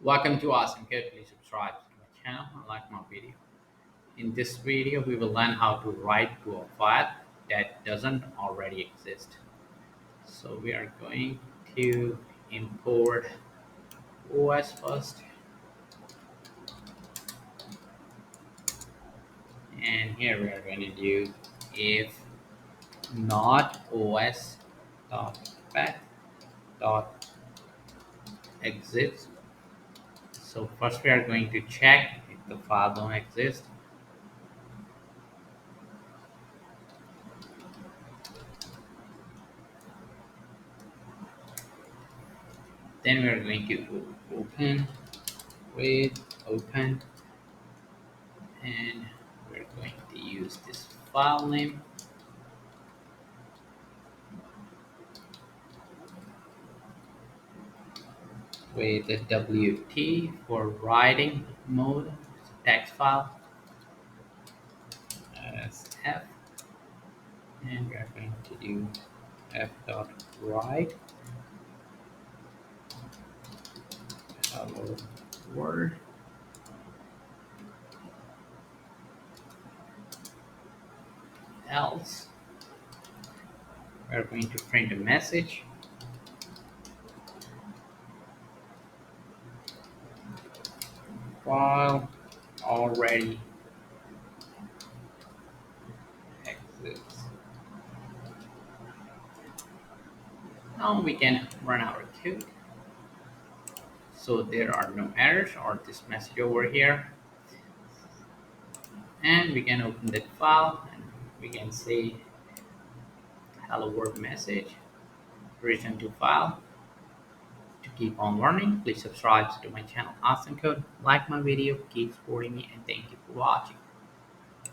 Welcome to Awesome Kid. Please subscribe to my channel and like my video. In this video, we will learn how to write to a file that doesn't already exist. So we are going to import OS first, and here we are going to do if not os dot path dot exists. So first we are going to check if the file don't exist. Then we are going to open with open, and we're going to use this file name with the WT for writing mode, text file as F, and we're going to do F dot write hello world, else we're going to print a message file already exists. Now we can run our code. So there are no errors or this message over here, and we can open that file and we can say hello world message return to file. To keep on learning, please subscribe to my channel Awesome Code, like my video, keep supporting me, and thank you for watching.